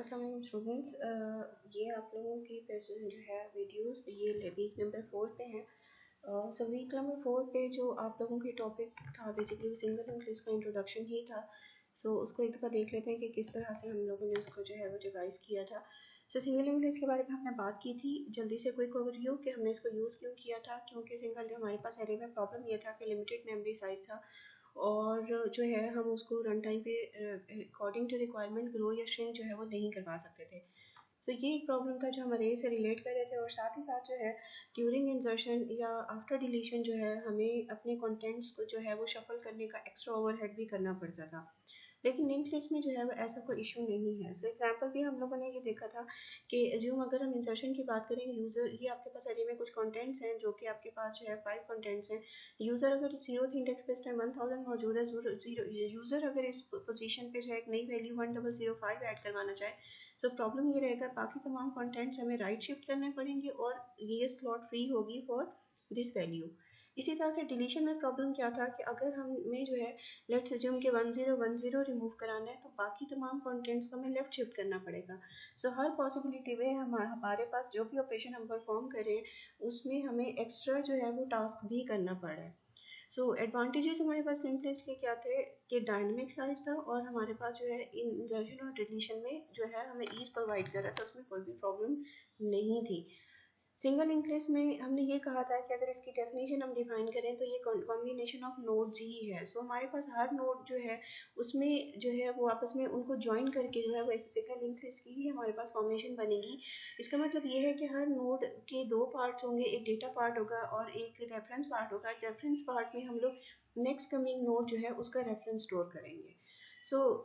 अस्सलाम स्टूडेंट्स, ये आप लोगों की जो है वीडियोस ये वीक नंबर 4 पे हैं। सो वीक नंबर 4 पे जो आप लोगों की टॉपिक था बेसिकली सिंगल इंग्लिश का इंट्रोडक्शन ही था। सो उसको एक दफ़ा देख लेते हैं कि किस तरह से हम लोगों ने उसको जो है वो रिवाइज़ किया था। सो सिंगल इंग्लिश के बारे में हमने बात की थी। जल्दी से क्विक ओवरव्यू कि हमने इसको यूज़ क्यों किया था, क्योंकि सिंगल हमारे पास एरे में प्रॉब्लम ये था कि लिमिटेड मेमोरी साइज़ था और जो है हम उसको रन टाइम पे अकॉर्डिंग टू रिक्वायरमेंट ग्रो या श्रिंक जो है वो नहीं करवा सकते थे। सो ये एक प्रॉब्लम था जो हम अरे से रिलेट कर रहे थे और साथ ही साथ जो है ड्यूरिंग इंसर्शन या आफ्टर डिलीशन जो है हमें अपने कंटेंट्स को जो है वो शफल करने का एक्स्ट्रा ओवरहेड भी करना पड़ता था। लेकिन लिंक्ड लिस्ट में जो है वो ऐसा कोई इशू नहीं है। सो एग्जांपल भी हम लोगों ने ये देखा था कि एज्यूम अगर हम इंसर्शन की बात करें, यूज़र ये आपके पास एरे में कुछ कंटेंट्स हैं जो कि आपके पास जो है 5 कंटेंट्स हैं। यूज़र अगर 0th इंडेक्स पे इस टाइम 1000 मौजूद है, यूज़र अगर इस पोजीशन पे जो है एक नई वैल्यू 1005 ऐड करवाना चाहे, सो प्रॉब्लम ये रहेगा बाकी तमाम कंटेंट्स हमें राइट शिफ्ट करने पड़ेंगे और ये स्लॉट फ्री होगी फॉर दिस वैल्यू। इसी तरह से डिलीशन में प्रॉब्लम क्या था कि अगर हमें जो है लेट्स अज्यूम के 1010 रिमूव कराना है तो बाकी तमाम कंटेंट्स को हमें लेफ्ट शिफ्ट करना पड़ेगा। सो हर पॉसिबिलिटी में हमारे पास जो भी ऑपरेशन हम परफॉर्म करें उसमें हमें एक्स्ट्रा जो है वो टास्क भी करना पड़ रहा है। सो एडवांटेजेस हमारे पास लिंक लिस्ट के क्या थे कि डायनेमिक साइज था और हमारे पास जो है इंसर्शन और डिलीशन में जो है हमें ईज प्रोवाइड कर रहा था, उसमें कोई भी प्रॉब्लम नहीं थी। सिंगल लिंक लिस्ट में हमने ये कहा था कि अगर इसकी डेफिनेशन हम डिफाइन करें तो ये कॉम्बिनेशन ऑफ नोड्स ही है। सो हमारे पास हर नोड जो है उसमें जो है वो आपस में उनको ज्वाइन करके जो है वो एक सिंगल लिंक लिस्ट की ही हमारे पास फॉर्मेशन बनेगी। इसका मतलब ये है कि हर नोड के दो पार्ट्स होंगे, एक डेटा पार्ट होगा और एक रेफरेंस पार्ट होगा। रेफरेंस पार्ट में हम लोग नेक्स्ट कमिंग नोड जो है उसका रेफरेंस स्टोर करेंगे।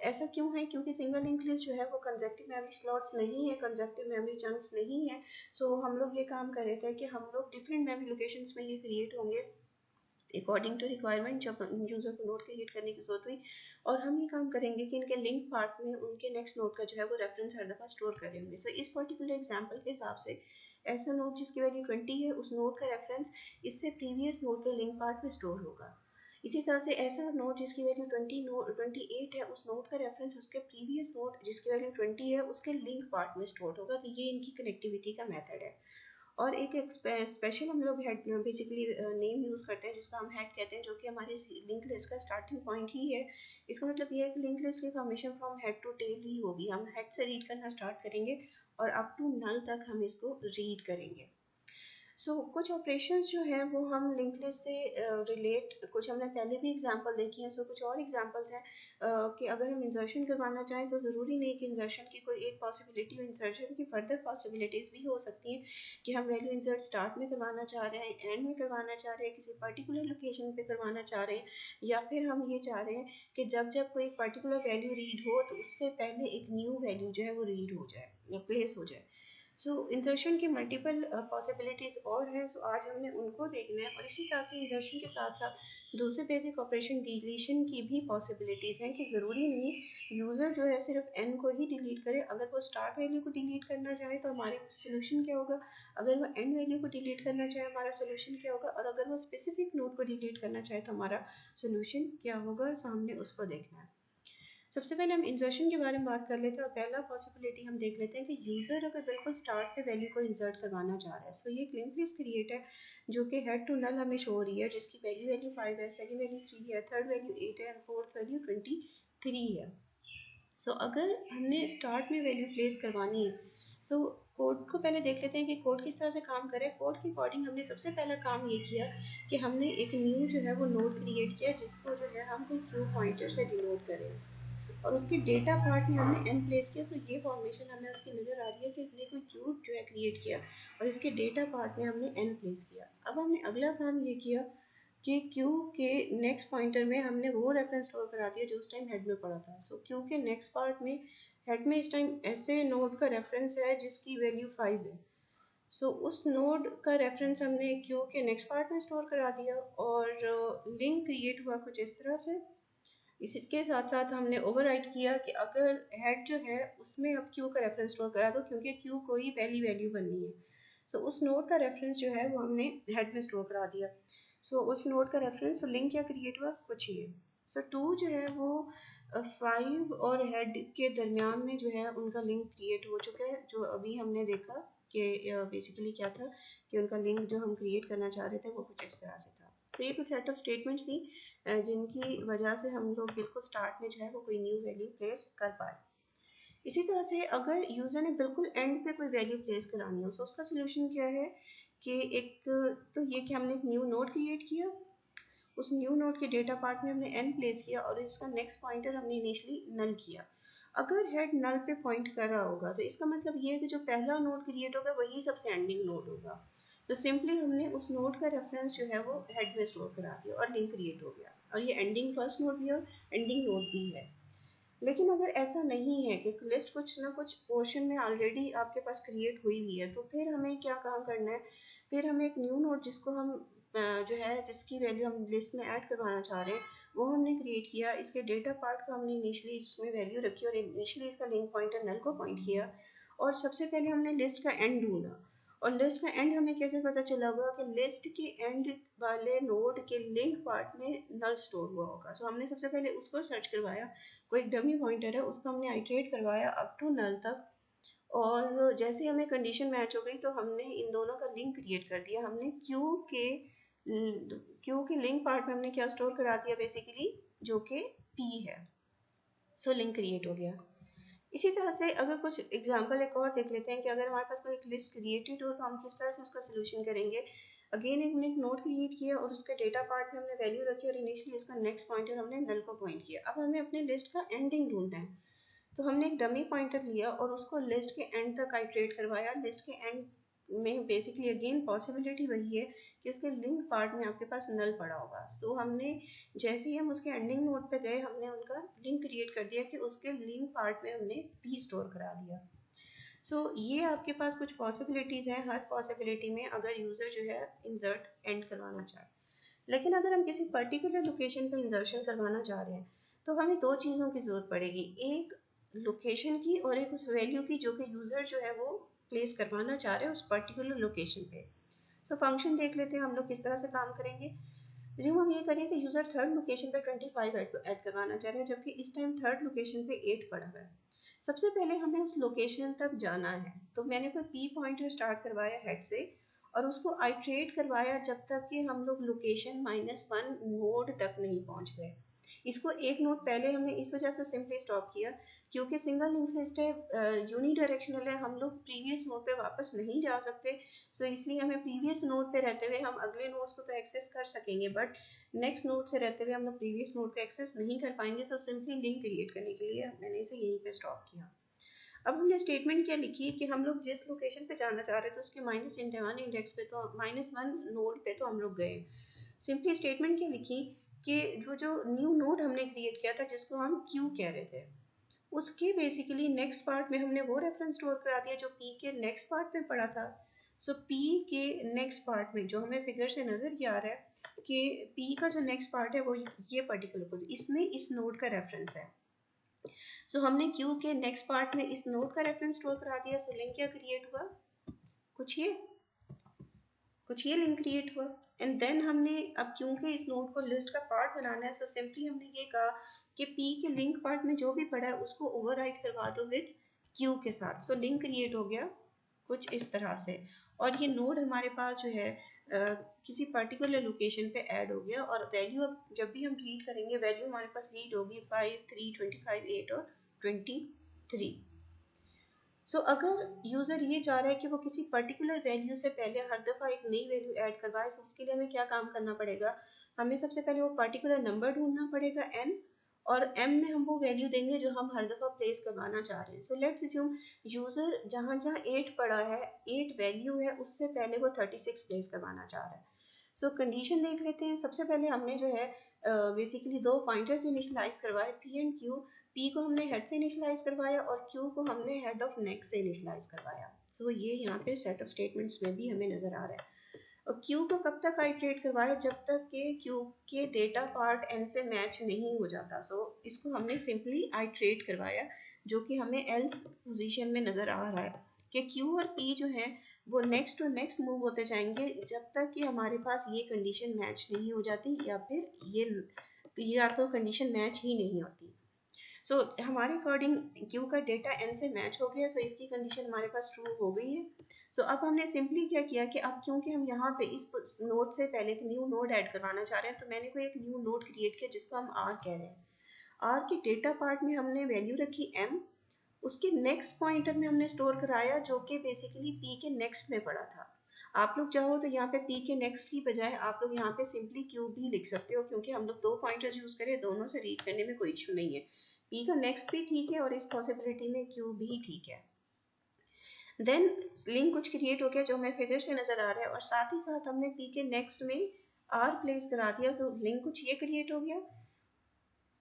ऐसा क्यों है, क्योंकि सिंगल लिंक लिस्ट जो है वो कंसेक्टिव मेमोरी स्लॉट्स नहीं है, कंसेक्टिव मेमोरी चंक्स नहीं है। हम लोग ये काम कर रहे थे कि हम लोग डिफरेंट मेमोरी लोकेशंस में ये क्रिएट होंगे अकॉर्डिंग टू रिक्वायरमेंट जब यूज़र को नोड क्रिएट करने की जरूरत हुई। और हम ये काम करेंगे कि इनके लिंक पार्ट में उनके नेक्स्ट नोड का जो है वो रेफरेंस हर दफ़ा स्टोर कर होंगे। इस पर्टिकुलर एग्जांपल के हिसाब से ऐसा नोड जिसकी वैल्यू 20 है उस नोड का रेफरेंस इससे प्रीवियस नोड के लिंक पार्ट में स्टोर होगा। इसी तरह से ऐसा नोड जिसकी वैल्यू 28 है उस नोड का रेफरेंस उसके प्रीवियस नोड जिसकी वैल्यू 20 है उसके लिंक पार्ट में स्टोर होगा। तो ये इनकी कनेक्टिविटी का मेथड है। और एक स्पेशल हम लोग हेड बेसिकली नेम यूज़ करते हैं जिसको हम हेड कहते हैं, जो कि हमारे लिंक लिस्ट का स्टार्टिंग पॉइंट ही है। इसका मतलब ये है कि लिंक लिस्ट की formation from head to tail ही होगी। हम हेड से रीड करना स्टार्ट करेंगे और अप टू नल तक हम इसको रीड करेंगे। कुछ ऑपरेशंस जो हैं वो हम लिंक लिस्ट से रिलेट कुछ हमने पहले भी एग्जांपल देखी हैं। कुछ और एग्जांपल्स हैं कि अगर हम इंसर्शन करवाना चाहें तो ज़रूरी नहीं कि इंसर्शन की कोई एक पॉसिबिलिटी हो, इंसर्शन की फर्दर पॉसिबिलिटीज़ भी हो सकती हैं कि हम वैल्यू इंसर्ट स्टार्ट में करवाना चाह रहे हैं, एंड में करवाना चाह रहे हैं, किसी पर्टिकुलर लोकेशन पे करवाना चाह रहे हैं, या फिर हम ये चाह रहे हैं कि जब जब कोई पर्टिकुलर वैल्यू रीड हो तो उससे पहले एक न्यू वैल्यू जो है वो रीड हो जाए या प्लेस हो जाए। इंसर्शन की मल्टीपल पॉसिबिलिटीज़ और हैं। आज हमने उनको देखना है और इसी तरह से इंसर्शन के साथ साथ दूसरे बेसिक ऑपरेशन डिलीशन की भी पॉसिबिलिटीज़ हैं कि ज़रूरी नहीं यूज़र जो है सिर्फ एन को ही डिलीट करे। अगर वो स्टार्ट वैल्यू को डिलीट करना चाहे तो हमारे सोल्यूशन क्या होगा, अगर वो एंड वैल्यू को डिलीट करना चाहे हमारा सोल्यूशन क्या होगा, और अगर वो स्पेसिफिक नोड को डिलीट करना चाहे तो हमारा सोल्यूशन क्या होगा। हमने उसको देखना है। सबसे पहले हम इंसर्शन के बारे में बात कर लेते हैं और पहला पॉसिबिलिटी हम देख लेते हैं कि यूज़र अगर बिल्कुल स्टार्ट पे वैल्यू को इंसर्ट करवाना चाह रहा है। ये एक लिंक लिस्ट क्रिएट है जो कि हेड टू नल हमें शो हो रही है, जिसकी वैल्यू 5 है, सेकंड वैल्यू 3 है, थर्ड वैल्यू 8 है और फोर्थ वैल्यू 23 है। अगर हमने स्टार्ट में वैल्यू प्लेस करवानी है, कोड को पहले देख लेते हैं कि कोड किस तरह से काम करे। कोड के अकॉर्डिंग हमने सबसे पहला काम ये किया कि हमने एक न्यू जो है वो नोड क्रिएट किया जिसको जो है हम कोई क्यू पॉइंटर से डिनोट करें और उसके डेटा पार्ट में हमने एन प्लेस किया। ये फॉर्मेशन हमें उसकी नज़र आ रही है कि हमने कोई क्यू जो है क्रिएट किया और इसके डेटा पार्ट में हमने एन प्लेस किया। अब हमने अगला काम ये किया कि क्यू के नेक्स्ट पॉइंटर में हमने वो रेफरेंस स्टोर करा दिया जो उस टाइम हेड में पड़ा था। क्यू के नेक्स्ट पार्ट में हेड में इस टाइम ऐसे नोड का रेफरेंस है जिसकी वैल्यू 5 है। उस नोड का रेफरेंस हमने क्यू के नेक्स्ट पार्ट में स्टोर करा दिया और लिंक क्रिएट हुआ कुछ इस तरह से। इसके साथ साथ हमने ओवरराइट किया कि अगर हेड जो है उसमें अब क्यू का रेफरेंस स्टोर करा दो क्योंकि क्यू को ही पहली वैल्यू बननी है। उस नोड का रेफरेंस जो है वो हमने हेड में स्टोर करा दिया। उस नोड का रेफरेंस लिंक क्या क्रिएट हुआ कुछ ही है। टू जो है वो 5 और हेड के दरमियान में जो है उनका लिंक क्रिएट हो चुका है, जो अभी हमने देखा कि बेसिकली क्या था कि उनका लिंक जो हम क्रिएट करना चाह रहे थे वो कुछ इस तरह से था। तो ये कुछ सेट ऑफ स्टेटमेंट्स थी जिनकी वजह से हम लोग बिल्कुल स्टार्ट में जो है वो कोई न्यू वैल्यू प्लेस कर पाए। इसी तरह से अगर यूज़र ने बिल्कुल एंड पे कोई वैल्यू प्लेस करानी हो तो उसका सोल्यूशन क्या है कि एक तो ये कि हमने एक न्यू नोड क्रिएट किया, उस न्यू नोड के डेटा पार्ट में हमने n प्लेस किया और इसका नेक्स्ट पॉइंटर हमने इनिशियली नल किया। अगर हेड नल पे पॉइंट कर रहा होगा तो इसका मतलब ये है कि जो पहला नोड क्रिएट होगा वही सबसे एंडिंग नोड होगा। तो सिंपली हमने उस नोड का रेफरेंस जो है वो हेड में स्टोर करा दिया और लिंक क्रिएट हो गया, और ये एंडिंग फर्स्ट नोड भी है और एंडिंग नोड भी है। लेकिन अगर ऐसा नहीं है कि लिस्ट कुछ ना कुछ पोर्शन में ऑलरेडी आपके पास क्रिएट हुई हुई है, तो फिर हमें क्या काम करना है, फिर हमें एक न्यू नोड जिसको हम जो है जिसकी वैल्यू हम लिस्ट में ऐड करवाना चाह रहे हैं वो हमने क्रिएट किया। इसके डेटा पार्ट को हमने इनिशियली इसमें वैल्यू रखी और इनिशियली इसका लिंक पॉइंटर नल को पॉइंट किया, और सबसे पहले हमने लिस्ट का एंड ढूंढा। और लिस्ट का एंड हमें कैसे पता चला होगा कि लिस्ट के एंड वाले नोड के लिंक पार्ट में नल स्टोर हुआ होगा। सो हमने सबसे पहले उसको सर्च करवाया, कोई डमी पॉइंटर है उसको हमने आइटरेट करवाया अप टू नल तक, और जैसे हमें कंडीशन मैच हो गई तो हमने इन दोनों का लिंक क्रिएट कर दिया। हमने क्यू के लिंक पार्ट में हमने क्या स्टोर करा दिया बेसिकली, जो कि पी है। सो लिंक क्रिएट हो गया। इसी तरह से अगर कुछ एग्जांपल एक और देख लेते हैं कि अगर हमारे पास कोई एक लिस्ट क्रिएटेड हो तो हम किस तरह से उसका सोल्यूशन करेंगे। अगेन हमने एक नोड क्रिएट किया और उसके डेटा पार्ट में हमने वैल्यू रखी और इनिशियली उसका नेक्स्ट पॉइंटर हमने नल को पॉइंट किया। अब हमें अपनी लिस्ट का एंडिंग ढूंढना है, तो हमने एक डमी पॉइंटर लिया और उसको लिस्ट के एंड तक आइटरेट करवाया। लिस्ट के एंड में बेसिकली अगेन पॉसिबिलिटी वही है कि उसके लिंक पार्ट में आपके पास नल पड़ा होगा। तो हमने जैसे ही हम उसके एंडिंग नोड पे गए हमने उनका लिंक क्रिएट कर दिया कि उसके लिंक पार्ट में हमने पी स्टोर करा दिया। ये आपके पास कुछ पॉसिबिलिटीज़ हैं, हर पॉसिबिलिटी में अगर यूज़र जो है इंसर्ट एंड करवाना चाहे। लेकिन अगर हम किसी पर्टिकुलर लोकेशन पर इंसर्शन करवाना चाह रहे हैं तो हमें दो चीज़ों की ज़रूरत पड़ेगी, एक लोकेशन की और एक उस वैल्यू की जो कि यूज़र जो है वो प्लेस करवाना चाह रहे हैं उस पर्टिकुलर लोकेशन पे। फंक्शन देख लेते हैं हम लोग किस तरह से काम करेंगे। जो हम ये करें कि यूज़र थर्ड लोकेशन पे 25 ऐड करवाना चाह रहे हैं जबकि इस टाइम थर्ड लोकेशन पे 8 पड़ा हुआ है। सबसे पहले हमें उस लोकेशन तक जाना है, तो मैंने कोई पी पॉइंटर स्टार्ट करवाया हेड से और उसको आइट्रेट करवाया जब तक कि हम लोग लोकेशन -1 नोड तक नहीं पहुंच गए। इसको एक नोड पहले हमने इस वजह से सिंपली स्टॉप किया क्योंकि सिंगल लिंक लिस्ट है, यूनिडायरेक्शनल है, हम लोग प्रीवियस नोड पे वापस नहीं जा सकते। इसलिए हमें प्रीवियस नोड पे रहते हुए हम अगले नोड्स को तो एक्सेस कर सकेंगे बट नेक्स्ट नोड से रहते हुए हम लोग प्रीवियस नोड को एक्सेस नहीं कर पाएंगे। सिंपली लिंक क्रिएट करने के लिए मैंने इसे यहीं पे स्टॉप किया। अब हमने स्टेटमेंट क्या लिखी कि हम लोग जिस लोकेशन पे जाना चाह रहे थे उसके -1 इंडेक्स पे तो -1 नोड पे तो हम लोग गए। सिंपली स्टेटमेंट क्या लिखी कि जो न्यू नोड हमने क्रिएट किया था जिसको हम क्यू कह रहे थे उसके बेसिकली नेक्स्ट पार्ट में हमने वो रेफरेंस स्टोर करा दिया जो पी के नेक्स्ट पार्ट में पड़ा था। पी के नेक्स्ट पार्ट में जो हमें फिगर से नजर ये आ रहा है कि पी का जो नेक्स्ट पार्ट है वो ये पर्टिकुलर पोजीशन इसमें इस नोड का रेफरेंस है। हमने क्यू के नेक्स्ट पार्ट में इस नोड का रेफरेंस स्टोर करा दिया। लिंक क्या क्रिएट हुआ, कुछ ये लिंक क्रिएट हुआ। एंड देन हमने अब क्योंकि इस नोड को लिस्ट का पार्ट बनाना है सिंपली हमने ये कहा कि पी के लिंक पार्ट में जो भी पड़ा है उसको ओवरराइट करवा दो विद क्यू के साथ। लिंक क्रिएट हो गया कुछ इस तरह से, और ये नोड हमारे पास जो है किसी पर्टिकुलर लोकेशन पे ऐड हो गया और वैल्यू अब जब भी हम रीड करेंगे वैल्यू हमारे पास रीड होगी 5, 3, 25, 8 और 23। अगर यूज़र ये चाह रहा है कि वो किसी पर्टिकुलर वैल्यू से पहले हर दफ़ा एक नई वैल्यू ऐड करवाए उसके लिए हमें क्या काम करना पड़ेगा, हमें सबसे पहले वो पर्टिकुलर नंबर ढूंढना पड़ेगा n, और m में हम वो वैल्यू देंगे जो हम हर दफ़ा प्लेस करवाना चाह रहे हैं। लेट्स अज्यूम यूज़र जहाँ 8 पड़ा है 8 वैल्यू है उससे पहले वो 36 प्लेस करवाना चाह रहा है। कंडीशन देख लेते हैं। सबसे पहले हमने जो है बेसिकली दो पॉइंटर्स इनिशियलाइज करवाए पी एंड क्यू। पी को हमने हेड से इनिशियलाइज करवाया और क्यू को हमने हेड ऑफ नेक्स्ट से इनिशियलाइज करवाया। ये यहाँ पे सेट ऑफ स्टेटमेंट्स में भी हमें नजर आ रहा है। और क्यू को कब तक आइटरेट करवाया, जब तक कि क्यू के डेटा पार्ट एन से मैच नहीं हो जाता। इसको हमने सिंपली आइटरेट करवाया जो कि हमें एल्स पोजीशन में नजर आ रहा है कि क्यू और पी जो है वो नेक्स्ट टू नेक्स्ट मूव होते जाएंगे जब तक कि हमारे पास ये कंडीशन मैच नहीं हो जाती या फिर ये या तो कंडीशन मैच ही नहीं होती। सो हमारे अकॉर्डिंग क्यू का डेटा एन से मैच हो गया, सो इफ की कंडीशन हमारे पास ट्रू हो गई है। सो अब हमने सिंपली क्या किया कि अब क्योंकि हम यहाँ पे इस नोड से पहले एक न्यू नोड ऐड करवाना चाह रहे हैं, तो मैंने कोई एक न्यू नोड क्रिएट किया जिसको हम आर कह रहे हैं। आर के डेटा पार्ट में हमने वैल्यू रखी एम, उसके नेक्स्ट पॉइंटर में हमने स्टोर कराया जो कि बेसिकली पी के नेक्स्ट में पड़ा था। आप लोग चाहो तो यहाँ पे पी के नेक्स्ट की बजाय आप लोग यहाँ पे सिंपली क्यू भी लिख सकते हो, क्योंकि हम लोग दो पॉइंटर्स यूज करें, दोनों से रीड करने में कोई इशू नहीं है। पी का नेक्स्ट भी ठीक है और इस पॉसिबिलिटी में क्यू भी ठीक है। देन लिंक कुछ क्रिएट हो गया जो हमें फिगर से नजर आ रहा है, और साथ ही साथ हमने पी के नेक्स्ट में आर प्लेस करा दिया, सो लिंक कुछ ये क्रिएट हो गया।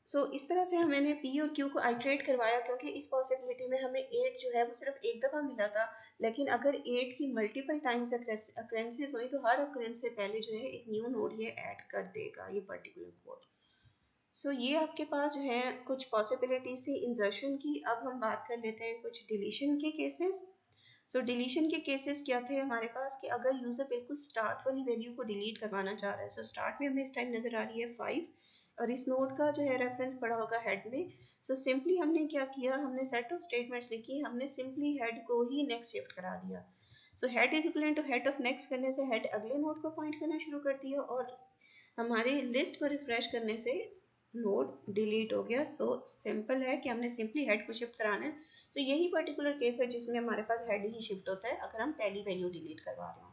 सो इस तरह से मैंने पी और क्यू को आइट्रेट करवाया, क्योंकि इस पॉसिबिलिटी में हमें 8 जो है वो सिर्फ एक दफ़ा मिला था, लेकिन अगर 8 की मल्टीपल टाइम्स अक्रेंसेस हुई तो हर अक्रेंस से पहले जो है एक न्यू नोड ये ऐड कर देगा ये पर्टिकुलर कोड। सो ये आपके पास जो है कुछ पॉसिबिलिटीज थी इंसर्शन की। अब हम बात कर लेते हैं कुछ डिलीशन के केसेस। सो डिलीशन के केसेस क्या थे हमारे पास कि अगर यूजर बिल्कुल स्टार्ट वाली वैल्यू को डिलीट करवाना चाह रहा है, सो स्टार्ट में हमें इस टाइम नजर आ रही है 5 और इस नोड का जो है रेफरेंस पड़ा होगा हेड में। सो सिंपली हमने क्या किया, हमने सेट ऑफ स्टेटमेंट्स लिखी, हमने सिंपली हेड को ही नेक्स्ट शिफ्ट करा दिया। So head is equal to head of next करने से हेड अगले नोड को पॉइंट करना शुरू कर दिया, और हमारी लिस्ट को रिफ्रेश करने से नोड डिलीट हो गया। सो सिंपल है कि हमने सिंपली हेड को शिफ्ट कराना है। सो यही पर्टिकुलर केस है जिसमें हमारे पास हेड ही शिफ्ट होता है अगर हम पहली वैल्यू डिलीट करवा रहे हो।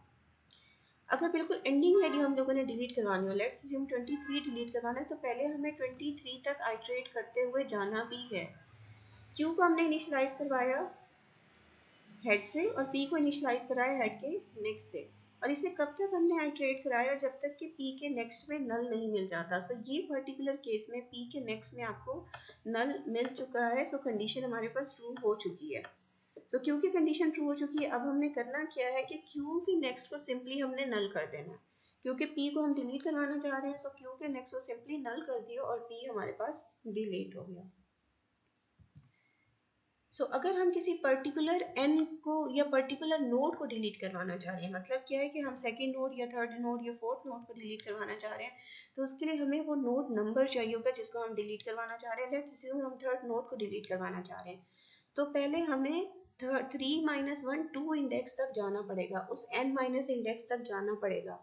अगर बिल्कुल एंडिंग वैल्यू हम लोगों ने डिलीट करवानी हो, लेट्स अज्यूम 23 डिलीट करवाना है, तो पहले हमें 23 तक आइट्रेट करते हुए जाना भी है। क्यू को हमने इनिशियलाइज करवाया हेड से और पी को इनिशियलाइज कराया हेड के नेक्स्ट से, और इसे कब तक हमने आइट्रेट कराया, जब तक कि पी के नेक्स्ट में नल नहीं मिल जाता। सो ये पर्टिकुलर केस में पी के नेक्स्ट में आपको नल मिल चुका है, सो कंडीशन हमारे पास ट्रू हो चुकी है। तो क्यू की कंडीशन ट्रू हो चुकी है। अब हमने करना क्या है कि क्यू के नेक्स्ट को सिंपली हमने नल कर देना है, क्योंकि पी को हम डिलीट करवाना चाह रहे हैं। सो क्यू के नेक्स्ट को सिंपली नल कर दिया और पी हमारे पास डिलीट हो गया। सो अगर हम किसी पर्टिकुलर एन को या पर्टिकुलर नोड को डिलीट करवाना चाह रहे हैं, मतलब क्या है कि हम सेकंड नोड या थर्ड नोड या फोर्थ नोड को डिलीट करवाना चाह रहे हैं, तो उसके लिए हमें वो नोड नंबर चाहिए होगा जिसको हम डिलीट करवाना चाह रहे हैं। लेट्स अज्यूम हम थर्ड नोड को डिलीट करवाना चाह रहे हैं, तो पहले हमें 3-1 2 इंडेक्स तक जाना पड़ेगा, उस n माइनस इंडेक्स तक जाना पड़ेगा।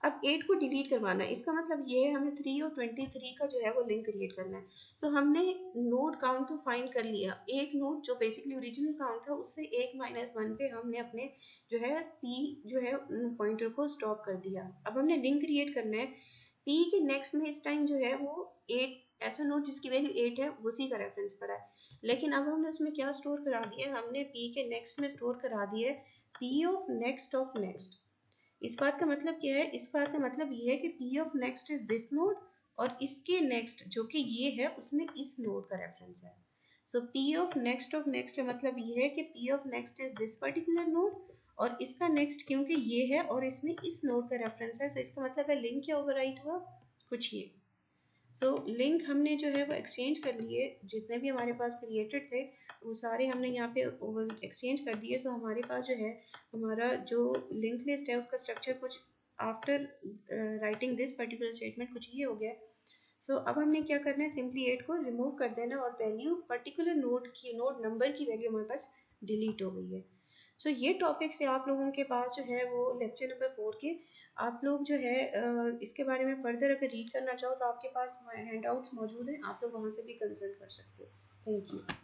अब 8 को डिलीट करवाना है, इसका मतलब ये है हमें 3 और 23 का जो है वो लिंक क्रिएट करना है। सो हमने नोड काउंट तो फाइंड कर लिया, एक नोड जो बेसिकली ओरिजिनल काउंट था उससे 1-1 पे हमने अपने जो है p जो है पॉइंटर को स्टॉप कर दिया। अब हमने लिंक क्रिएट करना है, p के नेक्स्ट में इस टाइम जो है वो 8 ऐसा नोड जिसकी वैल्यू 8 है उसी का रेफरेंस पड़ा है, लेकिन अब हमने उसमें क्या स्टोर करा दिया, हमने p के नेक्स्ट में स्टोर करा दिया है p ऑफ नेक्स्ट। इस बात का मतलब क्या है, इस बात का मतलब ये है कि p of next is this node और इसके नेक्स्ट जो कि ये है उसमें इस नोड का रेफरेंस है। सो p ऑफ नेक्स्ट का मतलब ये है कि p of next is this particular node और इसका नेक्स्ट क्योंकि ये है और इसमें इस नोड का रेफरेंस है। सो इसका मतलब है लिंक क्या ओवरराइट हुआ, कुछ ये। सो लिंक हमने जो है वो एक्सचेंज कर लिए, जितने भी हमारे पास क्रिएटेड थे वो सारे हमने यहाँ पे एक्सचेंज कर दिए। सो हमारे पास जो है हमारा जो लिंक लिस्ट है उसका स्ट्रक्चर कुछ after writing this particular statement कुछ ये हो गया। सो अब हमने क्या करना है, सिंपली 8 को रिमूव कर देना और वैल्यू पर्टिकुलर नोड नंबर की वैल्यू हमारे पास डिलीट हो गई है। सो ये टॉपिक से आप लोगों के पास जो है वो लेक्चर नंबर 4 के आप लोग जो है इसके बारे में फर्दर अगर रीड करना चाहो तो आपके पास हैंडआउट्स मौजूद हैं, आप लोग वहाँ से भी कंसल्ट कर सकते हो। Thank you.